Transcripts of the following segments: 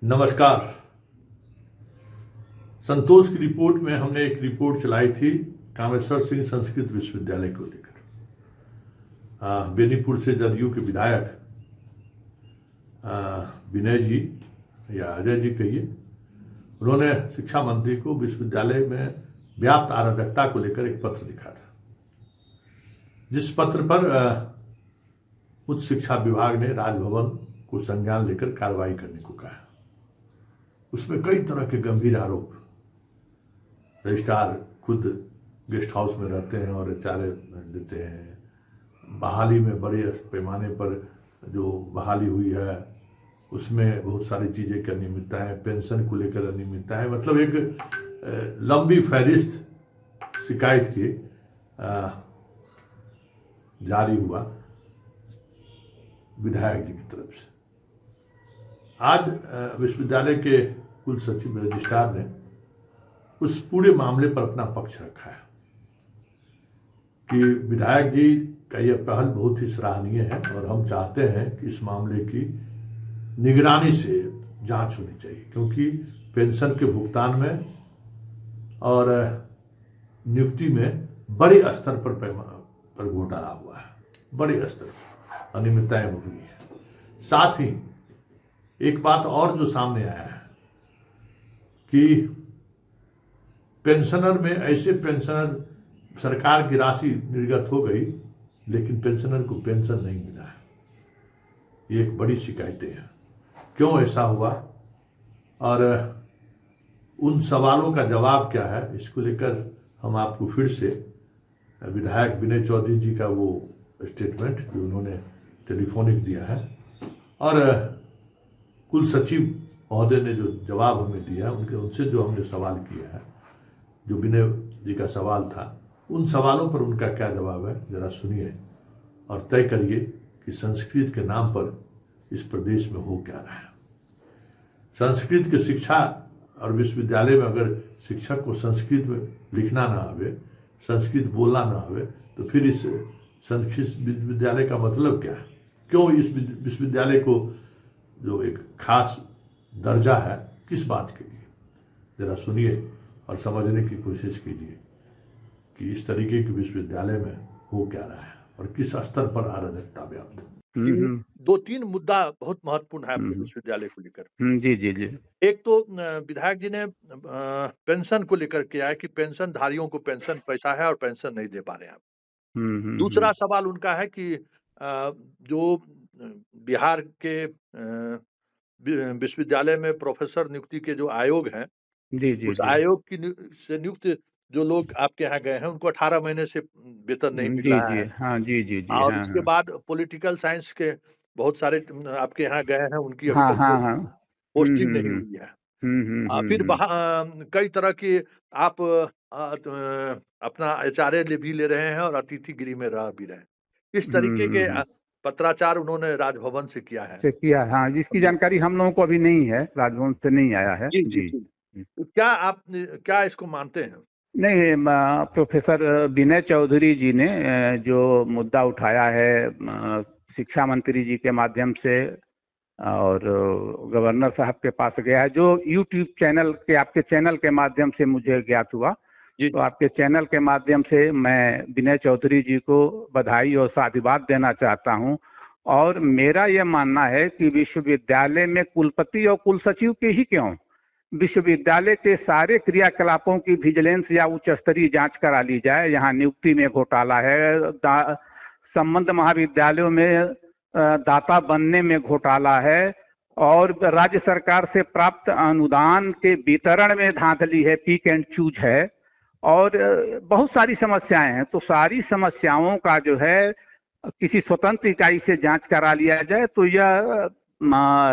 नमस्कार। संतोष की रिपोर्ट में हमने एक रिपोर्ट चलाई थी कामेश्वर सिंह संस्कृत विश्वविद्यालय को लेकर। बेनीपुर से जदयू के विधायक विनय जी या अजय जी कहिए, उन्होंने शिक्षा मंत्री को विश्वविद्यालय में व्याप्त अराजकता को लेकर एक पत्र लिखा था, जिस पत्र पर उच्च शिक्षा विभाग ने राजभवन को संज्ञान लेकर कार्रवाई करने को कहा। उसमें कई तरह के गंभीर आरोप, रजिस्ट्रार खुद गेस्ट हाउस में रहते हैं और चारे देते हैं, बहाली में बड़े पैमाने पर जो बहाली हुई है उसमें बहुत सारी चीज़ें की अनियमितता है, पेंशन को लेकर अनियमितता है, मतलब एक लंबी फहरिस्त शिकायत की जारी हुआ विधायक जी की तरफ से। आज विश्वविद्यालय के कुल सचिव रजिस्ट्रार ने उस पूरे मामले पर अपना पक्ष रखा है कि विधायक जी का यह पहल बहुत ही सराहनीय है और हम चाहते हैं कि इस मामले की निगरानी से जांच होनी चाहिए, क्योंकि पेंशन के भुगतान में और नियुक्ति में बड़े स्तर पर घोटाला हुआ है, बड़े स्तर पर अनियमितताएं हुई है। साथ ही एक बात और जो सामने आया है कि पेंशनर में ऐसे पेंशनर, सरकार की राशि निर्गत हो गई लेकिन पेंशनर को पेंशन नहीं मिला है। ये एक बड़ी शिकायतें हैं, क्यों ऐसा हुआ और उन सवालों का जवाब क्या है, इसको लेकर हम आपको फिर से विधायक विनय चौधरी जी का वो स्टेटमेंट जो उन्होंने टेलीफोनिक दिया है और कुल सचिव महोदय ने जो जवाब हमें दिया उनसे जो हमने सवाल किया है, जो विनय जी का सवाल था, उन सवालों पर उनका क्या जवाब है जरा सुनिए और तय करिए कि संस्कृत के नाम पर इस प्रदेश में हो क्या रहा है। संस्कृत की शिक्षा और विश्वविद्यालय में अगर शिक्षक को संस्कृत में लिखना ना आवे, संस्कृत बोलना ना आवे, तो फिर इस संस्कृत विश्वविद्यालय का मतलब क्या है? क्यों इस विश्वविद्यालय को जो एक खास दर्जा है, किस बात के लिए? जरा सुनिए और समझने की कोशिश कीजिए कि इस तरीके के विश्वविद्यालय में हो क्या रहा है और किस स्तर पर अराजकता व्याप्त है। दो तीन मुद्दा बहुत महत्वपूर्ण है अपने विश्वविद्यालय को लेकर। जी जी जी। एक तो विधायक जी ने पेंशन को लेकर किया है कि पेंशन धारियों को पेंशन पैसा है और पेंशन नहीं दे पा रहे हैं। दूसरा सवाल उनका है कि जो बिहार के विश्वविद्यालय में प्रोफेसर नियुक्ति के जो आयोग हैं, उस आयोग की से नियुक्त जो लोग आपके यहाँ गए हैं उनको 18 महीने से वेतन नहीं मिल रहा है। हाँ जी जी जी। और उसके बाद पॉलिटिकल साइंस के बहुत सारे आपके यहाँ गए हैं, उनकी अभी तक पोस्टिंग नहीं हुई है। फिर कई तरह की आप अपना एचआरए भी ले रहे हैं और अतिथिगिरी में रह भी रहे हैं। इस तरीके के पत्राचार उन्होंने राजभवन से किया है। हाँ, जिसकी जानकारी हम लोगों को अभी नहीं है, राजभवन से नहीं आया है। जी जी जी। तो क्या इसको मानते हैं? नहीं, प्रोफेसर विनय चौधरी जी ने जो मुद्दा उठाया है शिक्षा मंत्री जी के माध्यम से और गवर्नर साहब के पास गया है, जो यूट्यूब चैनल के आपके चैनल के माध्यम से मुझे ज्ञात हुआ, तो आपके चैनल के माध्यम से मैं विनय चौधरी जी को बधाई और साधुवाद देना चाहता हूं। और मेरा यह मानना है कि विश्वविद्यालय में कुलपति और कुल सचिव के ही क्यों, विश्वविद्यालय के सारे क्रियाकलापों की विजिलेंस या उच्च स्तरीय जांच करा ली जाए। यहाँ नियुक्ति में घोटाला है, संबद्ध महाविद्यालयों में दाता बनने में घोटाला है और राज्य सरकार से प्राप्त अनुदान के वितरण में धांधली है, पिक एंड चूज है और बहुत सारी समस्याएं हैं। तो सारी समस्याओं का जो है किसी स्वतंत्र इकाई से जांच करा लिया जाए तो यह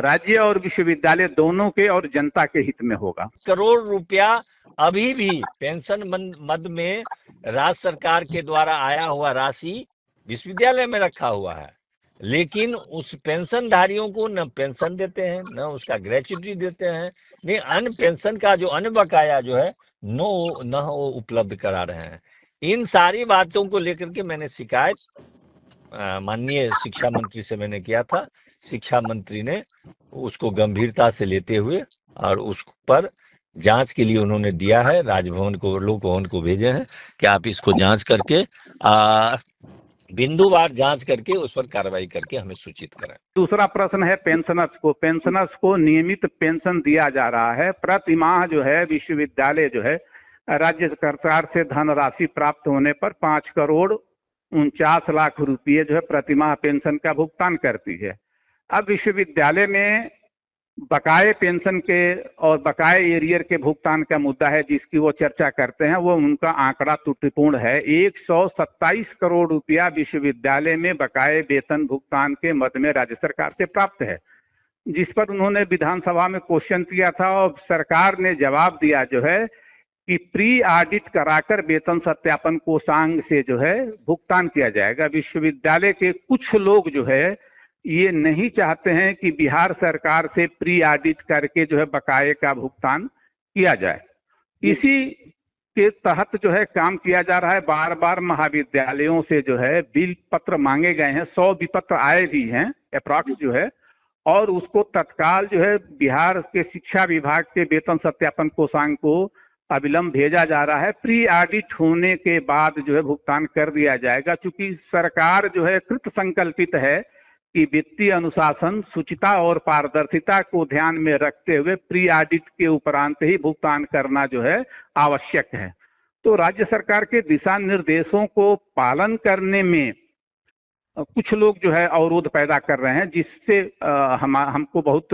राज्य और विश्वविद्यालय दोनों के और जनता के हित में होगा। करोड़ रुपया अभी भी पेंशन मद में राज्य सरकार के द्वारा आया हुआ राशि विश्वविद्यालय में रखा हुआ है, लेकिन उस पेंशन धारियों को न पेंशन देते हैं, न उसका ग्रेच्युटी देते हैं, नहीं अन्य पेंशन का जो अन्य बकाया जो है न वो उपलब्ध करा रहे हैं। इन सारी बातों को लेकर के मैंने शिकायत माननीय शिक्षा मंत्री से मैंने किया था। शिक्षा मंत्री ने उसको गंभीरता से लेते हुए और उस पर जांच के लिए उन्होंने दिया है, राजभवन को, लोक भवन को भेजे हैं कि आप इसको जांच करके बिंदुवार जांच करके उस पर कार्रवाई करके हमें सूचित करें। दूसरा प्रश्न है पेंशनर्स को नियमित पेंशन दिया जा रहा है। प्रति माह जो है विश्वविद्यालय जो है राज्य सरकार से धनराशि प्राप्त होने पर 5,49,00,000 रुपये जो है प्रतिमाह पेंशन का भुगतान करती है। अब विश्वविद्यालय में बकाये पेंशन के और बकाये एरियर के भुगतान का मुद्दा है जिसकी वो चर्चा करते हैं। वो उनका आंकड़ा त्रुटिपूर्ण है। 127 करोड़ रुपया विश्वविद्यालय में बकाये वेतन भुगतान के मद में राज्य सरकार से प्राप्त है, जिस पर उन्होंने विधानसभा में क्वेश्चन किया था और सरकार ने जवाब दिया जो है कि प्री ऑडिट कराकर वेतन सत्यापन कोषांग से जो है भुगतान किया जाएगा। विश्वविद्यालय के कुछ लोग जो है ये नहीं चाहते हैं कि बिहार सरकार से प्री ऑडिट करके जो है बकाये का भुगतान किया जाए। इसी के तहत जो है काम किया जा रहा है। बार बार महाविद्यालयों से जो है बिल पत्र मांगे गए हैं, 100 विपत्र आए भी हैं अप्रॉक्स जो है, और उसको तत्काल जो है बिहार के शिक्षा विभाग के वेतन सत्यापन कोषांग को अविलंब भेजा जा रहा है। प्री ऑडिट होने के बाद जो है भुगतान कर दिया जाएगा। चूंकि सरकार जो है कृत संकल्पित है कि वित्तीय अनुशासन, शुचिता और पारदर्शिता को ध्यान में रखते हुए प्री ऑडिट के उपरांत ही भुगतान करना जो है आवश्यक है। तो राज्य सरकार के दिशा निर्देशों को पालन करने में कुछ लोग जो है अवरोध पैदा कर रहे हैं, जिससे हमको बहुत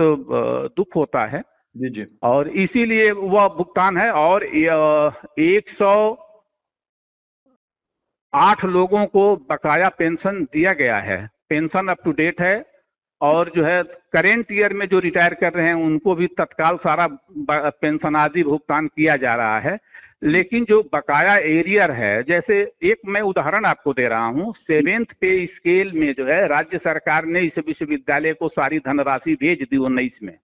दुख होता है। जी जी। और इसीलिए वह भुगतान है और 108 लोगों को बकाया पेंशन दिया गया है। पेंशन अप टू डेट है और जो है करेंट ईयर में जो रिटायर कर रहे हैं उनको भी तत्काल सारा पेंशन आदि भुगतान किया जा रहा है। लेकिन जो बकाया एरियर है, जैसे एक मैं उदाहरण आपको दे रहा हूं, 7th पे स्केल में जो है राज्य सरकार ने इस विश्वविद्यालय को सारी धनराशि भेज दी 19 में।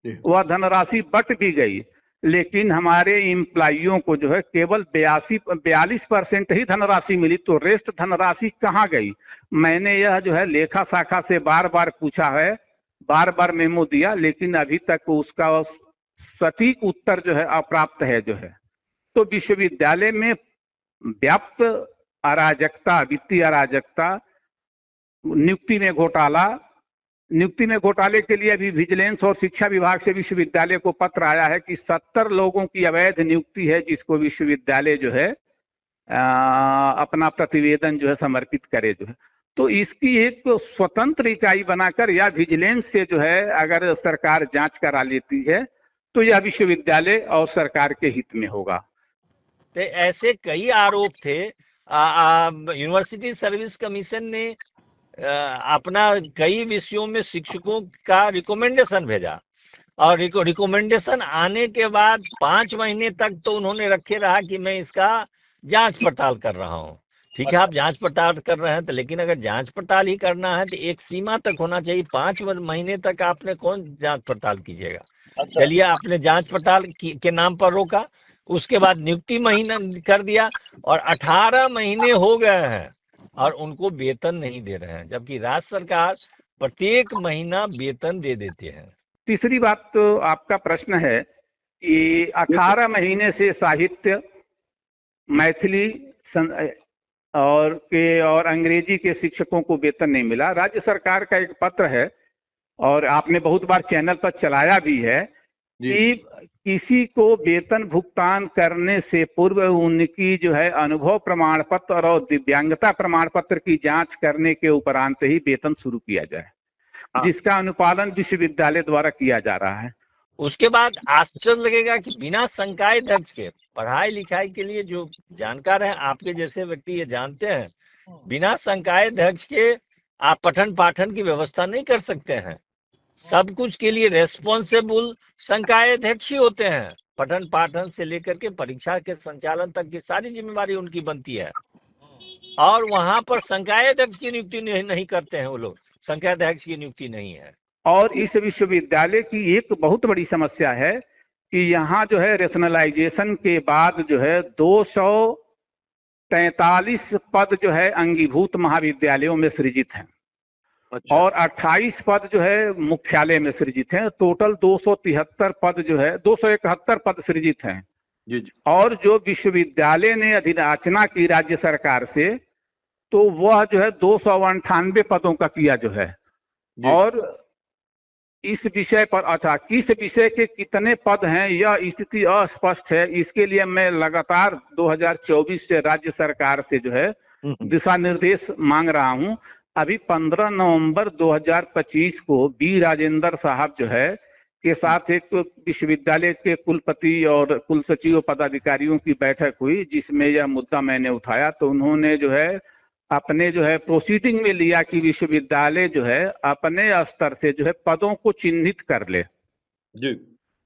वह धनराशि बट भी गई, लेकिन हमारे एम्प्लॉइयों को जो है केवल 42% ही धनराशि मिली। तो रेस्ट धनराशि कहाँ गई? मैंने यह जो है लेखा शाखा से बार बार पूछा है, बार बार मेमो दिया, लेकिन अभी तक उसका सटीक उत्तर जो है अप्राप्त है जो है। तो विश्वविद्यालय में व्याप्त अराजकता, वित्तीय अराजकता, नियुक्ति में घोटाले के लिए अभी विजिलेंस और शिक्षा विभाग से विश्वविद्यालय को पत्र आया है कि 70 लोगों की अवैध नियुक्ति है, जिसको विश्वविद्यालय जो है अपना प्रतिवेदन जो है समर्पित करे जो है। तो इसकी एक स्वतंत्र इकाई बनाकर या विजिलेंस से जो है अगर सरकार जांच करा लेती है तो यह विश्वविद्यालय और सरकार के हित में होगा। तो ऐसे कई आरोप थे। यूनिवर्सिटी सर्विस कमीशन ने अपना कई विषयों में शिक्षकों का रिकमेंडेशन भेजा और रिकमेंडेशन आने के बाद 5 महीने तक तो उन्होंने रखे रहा कि मैं इसका जांच पड़ताल कर रहा हूं। ठीक है, आप जांच पड़ताल कर रहे हैं तो, लेकिन अगर जांच पड़ताल ही करना है तो एक सीमा तक होना चाहिए। 5 महीने तक आपने कौन जांच पड़ताल कीजिएगा। चलिए, आपने जांच पड़ताल के नाम पर रोका, उसके बाद नियुक्ति महीना कर दिया और 18 महीने हो गए हैं और उनको वेतन नहीं दे रहे हैं, जबकि राज्य सरकार प्रत्येक महीना वेतन दे देते हैं। तीसरी बात तो आपका प्रश्न है कि 18 महीने से साहित्य, मैथिली और अंग्रेजी के शिक्षकों को वेतन नहीं मिला। राज्य सरकार का एक पत्र है और आपने बहुत बार चैनल पर चलाया भी है कि किसी को वेतन भुगतान करने से पूर्व उनकी जो है अनुभव प्रमाण पत्र और दिव्यांगता प्रमाण पत्र की जांच करने के उपरांत ही वेतन शुरू किया जाए, जिसका अनुपालन विश्वविद्यालय द्वारा किया जा रहा है। उसके बाद आश्चर्य लगेगा कि बिना संकाय अध्यक्ष के, पढ़ाई लिखाई के लिए जो जानकार हैं, आपके जैसे व्यक्ति ये जानते हैं, बिना संकाय अध्यक्ष के आप पठन पाठन की व्यवस्था नहीं कर सकते हैं। सब कुछ के लिए रेस्पॉन्सिबल संकाय अध्यक्ष ही होते हैं। पठन पाठन से लेकर के परीक्षा के संचालन तक की सारी जिम्मेवारी उनकी बनती है और वहां पर संकाय अध्यक्ष की नियुक्ति नहीं करते हैं वो लोग, संकाय अध्यक्ष की नियुक्ति नहीं है। और इस विश्वविद्यालय की एक बहुत बड़ी समस्या है कि यहाँ जो है रेशनलाइजेशन के बाद जो है 243 पद जो है अंगीभूत महाविद्यालयों में सृजित हैं अच्छा और 28 पद जो है मुख्यालय में सृजित हैं। टोटल 273 पद जो है 271 पद सृजित हैं। जी जी और जो विश्वविद्यालय ने अधियाचना की राज्य सरकार से, तो वह जो है 298 पदों का किया जो है। जी और इस विषय पर, अच्छा, किस विषय के कितने पद हैं यह स्थिति अस्पष्ट है। इसके लिए मैं लगातार 2024 से राज्य सरकार से जो है दिशा निर्देश मांग रहा हूं। अभी 15 नवंबर 2025 को बी राजेंद्र साहब जो है के साथ एक विश्वविद्यालय के कुलपति और कुल सचिव पदाधिकारियों की बैठक हुई, जिसमें यह मुद्दा मैंने उठाया। तो उन्होंने जो है अपने जो है प्रोसीडिंग में लिया कि विश्वविद्यालय जो है अपने स्तर से जो है पदों को चिन्हित कर ले। जी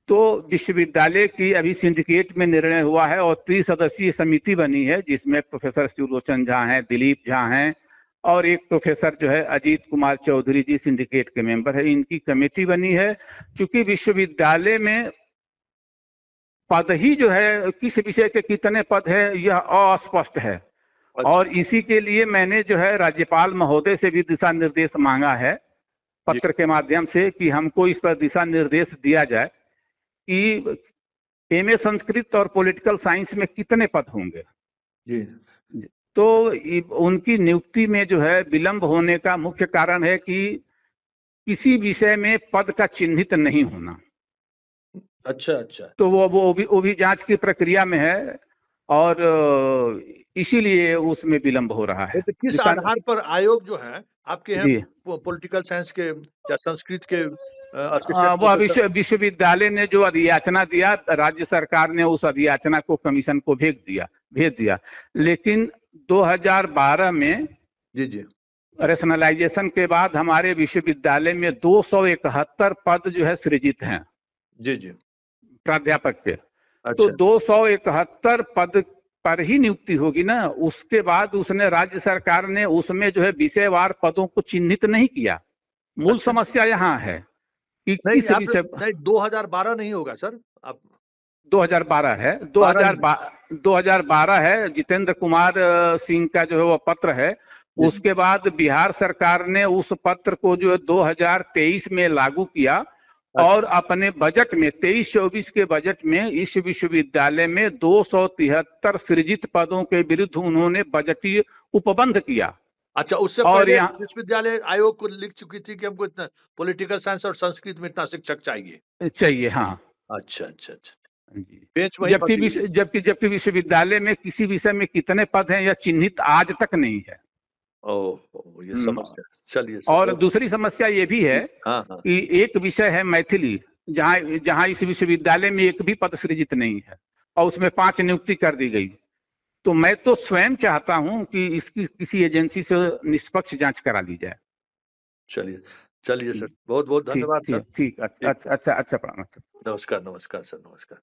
तो विश्वविद्यालय की अभी सिंडिकेट में निर्णय हुआ है और 30 सदस्यीय समिति बनी है, जिसमें प्रोफेसर शिवलोचन झा हैं, दिलीप झा हैं और एक प्रोफेसर जो है अजीत कुमार चौधरी जी सिंडिकेट के मेंबर है। इनकी कमेटी बनी है। चूंकि विश्वविद्यालय में पद ही जो है किस विषय के कितने पद है यह अस्पष्ट है। अच्छा और इसी के लिए मैंने जो है राज्यपाल महोदय से भी दिशा निर्देश मांगा है पत्र के माध्यम से कि हमको इस पर दिशा निर्देश दिया जाए कि एमए संस्कृत और पॉलिटिकल साइंस में कितने पद होंगे। जी तो उनकी नियुक्ति में जो है विलंब होने का मुख्य कारण है कि किसी विषय में पद का चिन्हित नहीं होना। अच्छा अच्छा तो वो भी जांच की प्रक्रिया में है और इसीलिए उसमें विलंब हो रहा है। तो किस आधार पर आयोग जो है आपके जी। यहाँ पॉलिटिकल साइंस के या संस्कृत के वह विश्वविद्यालय ने जो अधियाचना दिया, राज्य सरकार ने उस अधियाचना को कमीशन को भेज दिया। लेकिन 2012 में जी जी रेशनलाइजेशन के बाद हमारे विश्वविद्यालय में 271 पद जो है सृजित हैं जी जी प्राध्यापक के। अच्छा तो 271 पद पर ही नियुक्ति होगी ना। उसके बाद उसने राज्य सरकार ने उसमें जो है विषयवार पदों को चिन्हित नहीं किया। मूल अच्छा। समस्या यहाँ है कि नहीं किस विषय। नहीं 2012 नहीं होगा सर, आप 2012 है। 2012 है। जितेंद्र कुमार सिंह का जो है वो पत्र है। उसके बाद बिहार सरकार ने उस पत्र को जो है 2023 में लागू किया और अपने बजट में 23-24 के बजट में इस विश्वविद्यालय में 273 सृजित पदों के विरुद्ध उन्होंने बजटीय उपबंध किया। अच्छा, उससे और पहले यहाँ विश्वविद्यालय आयोग को लिख चुकी थी कि हमको इतना पॉलिटिकल साइंस और संस्कृत में इतना शिक्षक चाहिए। हाँ अच्छा अच्छा अच्छा जी। बेंच वहीं फंसी हुई। जबकि विश्वविद्यालय में किसी विषय में कितने पद हैं यह चिन्हित आज तक नहीं है। ओह ये समस्या। चलिए सर। और दूसरी समस्या ये भी है हाँ हाँ कि एक विषय है मैथिली, जहाँ इस विश्वविद्यालय में एक भी पद सृजित नहीं है और उसमें 5 नियुक्ति कर दी गई। तो मैं तो स्वयं चाहता हूं कि इसकी किसी एजेंसी से निष्पक्ष जांच करा ली जाए। चलिए सर, बहुत बहुत धन्यवाद सर। ठीक। अच्छा प्रणाम। नमस्कार नमस्कार सर, नमस्कार।